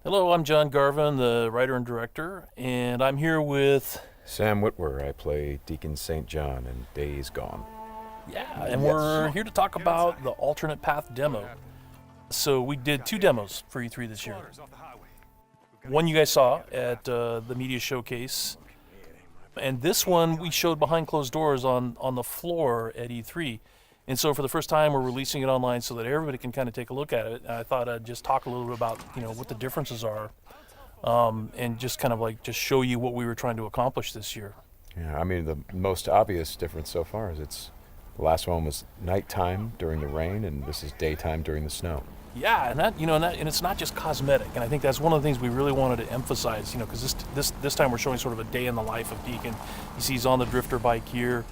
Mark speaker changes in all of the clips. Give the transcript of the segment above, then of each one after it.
Speaker 1: Hello, I'm John Garvin, the writer and director, and I'm here with...
Speaker 2: Sam Whitwer. I play Deacon St. John in Days Gone.
Speaker 1: Yeah, and we're here to talk about the alternate path demo. So we did 2 demos for E3 this year. One you guys saw at the media showcase, and this one we showed behind closed doors on the floor at E3. And so for the first time, we're releasing it online so that everybody can kind of take a look at it. And I thought I'd just talk a little bit about, what the differences are, and just kind of just show you what we were trying to accomplish this year.
Speaker 2: Yeah, I mean, the most obvious difference so far is the last one was nighttime during the rain, and this is daytime during the snow.
Speaker 1: Yeah, and it's not just cosmetic, and I think that's one of the things we really wanted to emphasize, because this time we're showing sort of a day in the life of Deacon. You see he's on the drifter bike here.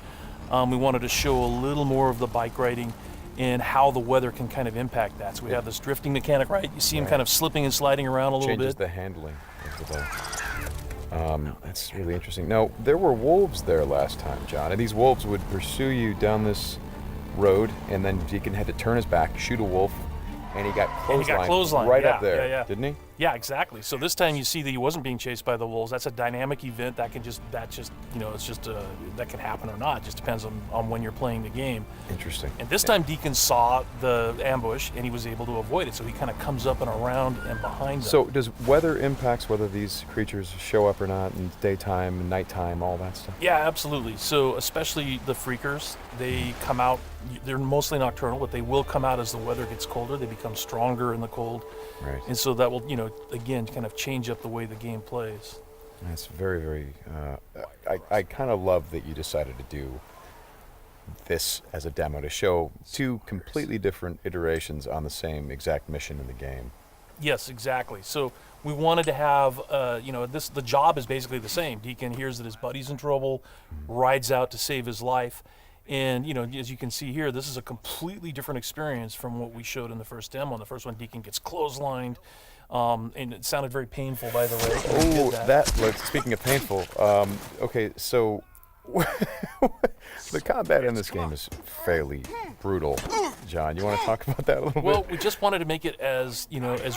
Speaker 1: We wanted to show a little more of the bike riding and how the weather can kind of impact that. So we have this drifting mechanic, right? You see him kind of slipping and sliding around a little bit.
Speaker 2: Changes the handling of the bike. That's really interesting. Now, there were wolves there last time, John, and these wolves would pursue you down this road, and then Deacon had to turn his back, shoot a wolf, and he got clotheslined right up there, didn't he?
Speaker 1: Yeah, exactly. So this time you see that he wasn't being chased by the wolves. That's a dynamic event that can that can happen or not. It just depends on when you're playing the game.
Speaker 2: Interesting.
Speaker 1: And this time Deacon saw the ambush and he was able to avoid it. So he kind of comes up and around and behind them.
Speaker 2: So does weather impacts whether these creatures show up or not in daytime and nighttime, all that stuff?
Speaker 1: Yeah, absolutely. So especially the freakers, they come out, they're mostly nocturnal, but they will come out as the weather gets colder. They become stronger in the cold.
Speaker 2: Right.
Speaker 1: And so that will, again, kind of change up the way the game plays.
Speaker 2: That's very, very, I kind of love that you decided to do this as a demo to show 2 completely different iterations on the same exact mission in the game.
Speaker 1: Yes, exactly. So we wanted to have, the job is basically the same. Deacon hears that his buddy's in trouble, rides out to save his life. And, as you can see here, this is a completely different experience from what we showed in the first demo. In the first one, Deacon gets clotheslined, and it sounded very painful, by the way.
Speaker 2: Oh, speaking of painful, okay, so the combat in this game is fairly brutal. John, you want to talk about that a little bit?
Speaker 1: Well, we just wanted to make it as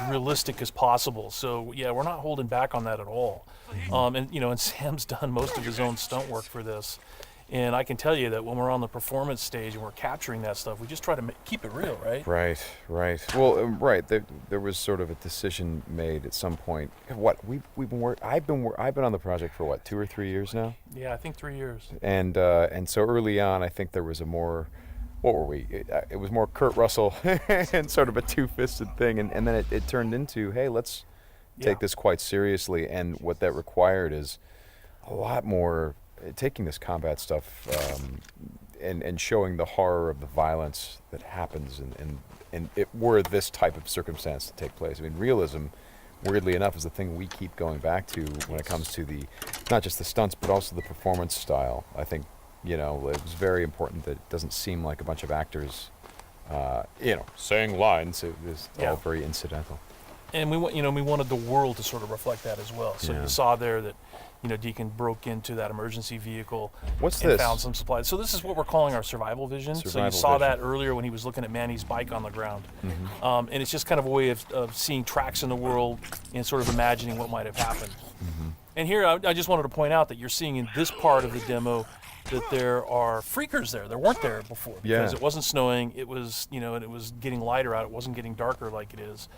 Speaker 1: realistic as possible. So, yeah, we're not holding back on that at all. And Sam's done most of his own stunt work for this. And I can tell you that when we're on the performance stage and we're capturing that stuff, we just try to keep it real, right?
Speaker 2: Right. Well, right. There was sort of a decision made at some point. I've been on the project for 2 or 3 years now.
Speaker 1: Yeah, I think 3 years.
Speaker 2: And so early on, I think there was a more, what were we? It was more Kurt Russell and sort of a two-fisted thing, and then it turned into, hey, let's take this quite seriously. And what that required is a lot more. Taking this combat stuff and showing the horror of the violence that happens and it were this type of circumstance to take place. I mean, realism, weirdly enough, is the thing we keep going back to when it comes to not just the stunts, but also the performance style. I think, it was very important that it doesn't seem like a bunch of actors, saying lines. It was all very incidental.
Speaker 1: And we wanted the world to sort of reflect that as well. So you saw there that, Deacon broke into that emergency vehicle and found some supplies. So this is what we're calling our survival vision. So you saw that earlier when he was looking at Manny's bike on the ground. Mm-hmm. And it's just kind of a way of seeing tracks in the world and sort of imagining what might have happened. Mm-hmm. And here I just wanted to point out that you're seeing in this part of the demo that there are freakers there. There weren't there before because it wasn't snowing. It was, and it was getting lighter out. It wasn't getting darker like it is.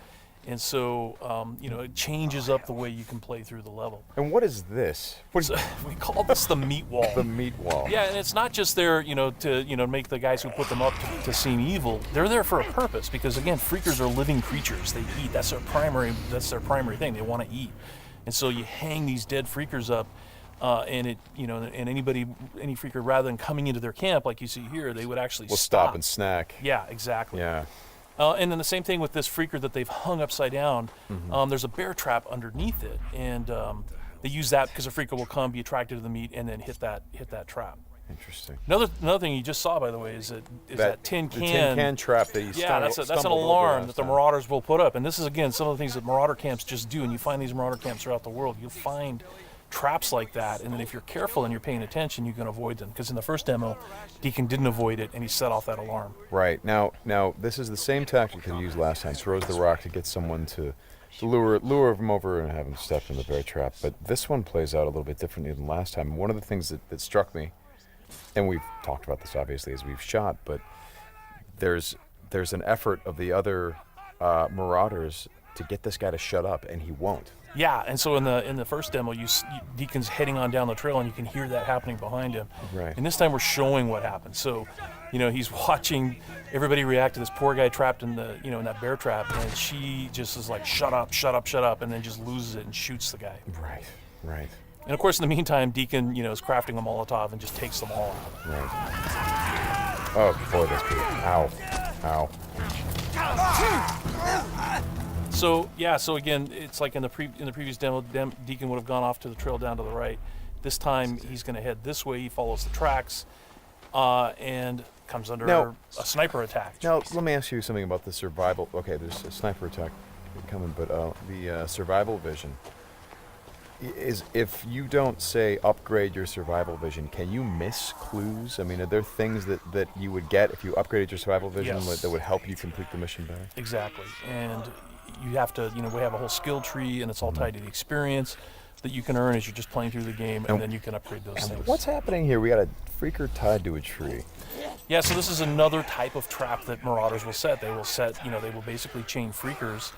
Speaker 1: And so, it changes up the way you can play through the level.
Speaker 2: And what is this?
Speaker 1: We call this the meat wall.
Speaker 2: The meat wall.
Speaker 1: Yeah, and it's not just there, to make the guys who put them up to seem evil. They're there for a purpose because, again, freakers are living creatures. They eat. That's their primary thing. They want to eat. And so you hang these dead freakers up, and any freaker, rather than coming into their camp like you see here, they would actually
Speaker 2: stop and snack.
Speaker 1: Yeah, exactly.
Speaker 2: Yeah.
Speaker 1: And then the same thing with this freaker that they've hung upside down. Mm-hmm. There's a bear trap underneath it, and they use that because a freaker will come, be attracted to the meat, and then hit that trap.
Speaker 2: Interesting.
Speaker 1: Another thing you just saw, by the way, is that tin can.
Speaker 2: The tin can trap that you
Speaker 1: that's an alarm that the marauders will put up. And this is, again, some of the things that marauder camps just do. And you find these marauder camps throughout the world. You'll find traps like that, and then if you're careful and you're paying attention, you can avoid them. Because in the first demo, Deacon didn't avoid it, and he set off that alarm.
Speaker 2: Right. Now this is the same tactic that he used last time. Throws the rock to get someone to to lure him over and have him step in the bear trap. But this one plays out a little bit differently than last time. One of the things that struck me, and we've talked about this obviously as we've shot, but there's an effort of the other marauders to get this guy to shut up, and he won't.
Speaker 1: Yeah, and so in the first demo, Deacon's heading on down the trail, and you can hear that happening behind him.
Speaker 2: Right.
Speaker 1: And this time we're showing what happens. So, he's watching everybody react to this poor guy trapped in the in that bear trap, and she just is like, shut up, shut up, shut up, and then just loses it and shoots the guy.
Speaker 2: Right.
Speaker 1: And of course, in the meantime, Deacon is crafting a Molotov and just takes them all out.
Speaker 2: Right. Oh boy, that's good. Ow.
Speaker 1: So again, it's like in the previous demo, Deacon would have gone off to the trail down to the right. This time he's going to head this way. He follows the tracks, and comes under a sniper attack.
Speaker 2: Now let me ask you something about the survival. Okay, there's a sniper attack coming, but the survival vision is, if you don't say upgrade your survival vision, can you miss clues? I mean, are there things that you would get if you upgraded your survival vision that would help you complete the mission better?
Speaker 1: Exactly, and you have to, we have a whole skill tree, and it's all tied to the experience that you can earn as you're just playing through the game, and then you can upgrade those things.
Speaker 2: What's happening here? We got a freaker tied to a tree.
Speaker 1: Yeah, so this is another type of trap that marauders will set. They will they will basically chain freakers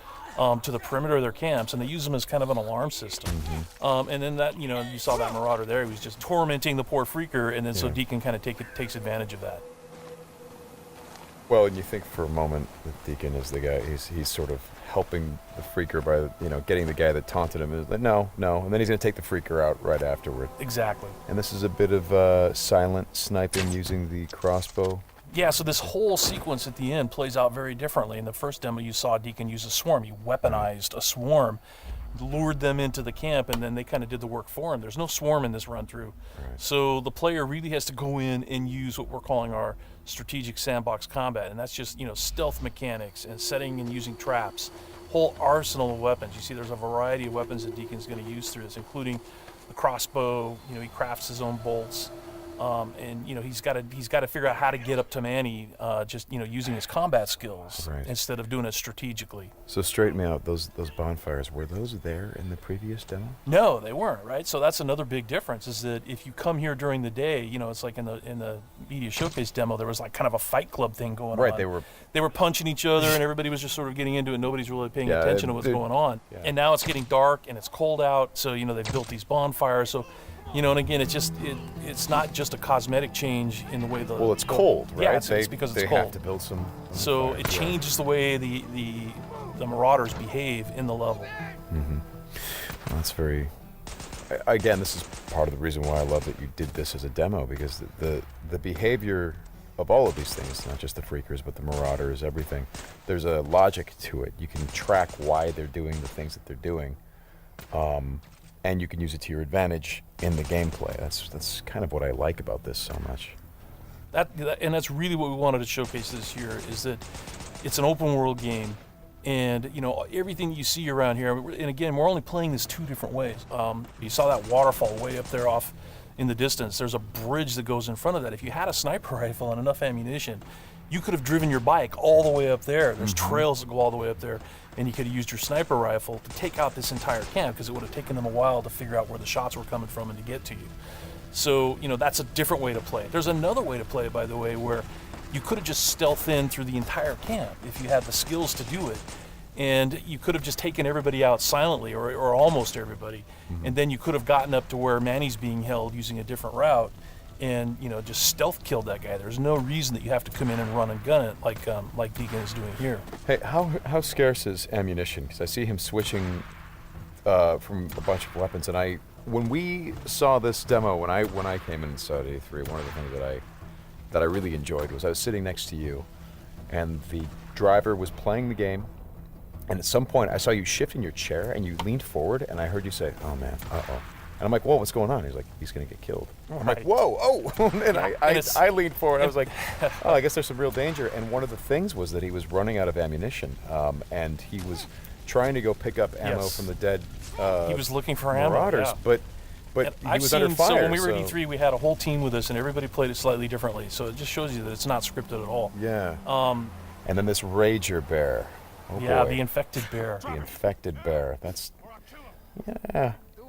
Speaker 1: to the perimeter of their camps, and they use them as kind of an alarm system. And then that, you saw that marauder there. He was just tormenting the poor freaker, and then so Deacon kind of takes advantage of that.
Speaker 2: Well, and you think for a moment that Deacon is the guy, he's sort of helping the freaker by, getting the guy that taunted him. Is like, no, and then he's going to take the freaker out right afterward.
Speaker 1: Exactly.
Speaker 2: And this is a bit of silent sniping using the crossbow.
Speaker 1: Yeah, so this whole sequence at the end plays out very differently. In the first demo, you saw Deacon use a swarm. He weaponized a swarm, lured them into the camp, and then they kind of did the work for him. There's no swarm in this run-through. Right. So the player really has to go in and use what we're calling our strategic sandbox combat, and that's just, stealth mechanics and setting and using traps, whole arsenal of weapons. You see there's a variety of weapons that Deacon's going to use through this, including the crossbow. He crafts his own bolts. And he's got to figure out how to get up to Manny, using his combat skills instead of doing it strategically.
Speaker 2: So straighten me out. Those bonfires, were those there in the previous demo?
Speaker 1: No, they weren't. Right. So that's another big difference. Is that if you come here during the day, it's like in the media showcase demo, there was like kind of a fight club thing going on.
Speaker 2: Right.
Speaker 1: They were punching each other, and everybody was just sort of getting into it. Nobody's really paying attention to what's going on. Yeah. And now it's getting dark and it's cold out. So they've built these bonfires. So. And again, it's not just a cosmetic change in the way the...
Speaker 2: Well, it's cold, right?
Speaker 1: Yeah, it's because it's cold.
Speaker 2: They have to build some...
Speaker 1: So it changes the way the marauders behave in the level.
Speaker 2: Mm-hmm. Well, that's very... Again, this is part of the reason why I love that you did this as a demo, because the behavior of all of these things, not just the freakers, but the marauders, everything, there's a logic to it. You can track why they're doing the things that they're doing. And you can use it to your advantage in the gameplay. That's kind of what I like about this so much.
Speaker 1: And that's really what we wanted to showcase this year, is that it's an open world game, and everything you see around here. And again, we're only playing this two different ways. You saw that waterfall way up there off in the distance. There's a bridge that goes in front of that. If you had a sniper rifle and enough ammunition, you could have driven your bike all the way up there. There's trails that go all the way up there, and you could have used your sniper rifle to take out this entire camp, because it would have taken them a while to figure out where the shots were coming from and to get to you. So, that's a different way to play it. There's another way to play it, by the way, where you could have just stealthed in through the entire camp if you had the skills to do it. And you could have just taken everybody out silently, or almost everybody, and then you could have gotten up to where Manny's being held using a different route, and just stealth killed that guy. There's no reason that you have to come in and run and gun it like Deacon is doing here.
Speaker 2: Hey, how scarce is ammunition? Because I see him switching from a bunch of weapons, and when we saw this demo, when I came in Saudi 83, one of the things that I really enjoyed was I was sitting next to you, and the driver was playing the game, and at some point I saw you shift in your chair and you leaned forward, and I heard you say, "Oh man, uh-oh." And I'm like, "Whoa, what's going on?" He's like, "He's going to get killed." I'm like, "Whoa, oh!" And I leaned forward. I was like, "Oh, I guess there's some real danger." And one of the things was that he was running out of ammunition, and he was trying to go pick up ammo from the dead.
Speaker 1: He was looking for
Speaker 2: marauders,
Speaker 1: ammo,
Speaker 2: but he was under fire.
Speaker 1: So when we were at E3, we had a whole team with us, and everybody played it slightly differently. So it just shows you that it's not scripted at all.
Speaker 2: Yeah. And then this Rager bear. Oh
Speaker 1: yeah,
Speaker 2: boy.
Speaker 1: the infected bear.
Speaker 2: The infected bear. That's,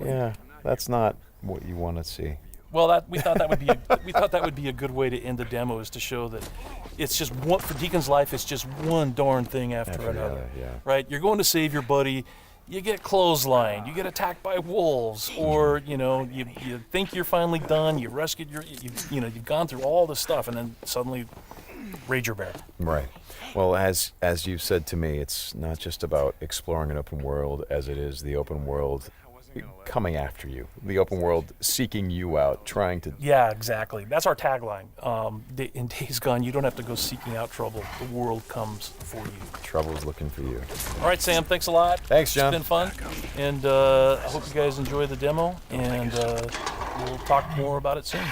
Speaker 2: yeah. That's not what you want to see.
Speaker 1: Well, we thought that would be a good way to end the demo, is to show that it's just one, for Deacon's life. It's just one darn thing after another.
Speaker 2: Yeah.
Speaker 1: Right? You're going to save your buddy. You get clotheslined. You get attacked by wolves, or you think you're finally done. You rescued you've gone through all this stuff, and then suddenly, Rager Bear.
Speaker 2: Right. Well, as you've said to me, it's not just about exploring an open world, as it is the open world coming after you, the open world seeking you out, trying to...
Speaker 1: Yeah, exactly. That's our tagline. In Days Gone, you don't have to go seeking out trouble. The world comes for you.
Speaker 2: Trouble's looking for you.
Speaker 1: All right, Sam, thanks a lot.
Speaker 2: Thanks, John.
Speaker 1: It's been fun. And I hope you guys enjoy the demo, and we'll talk more about it soon.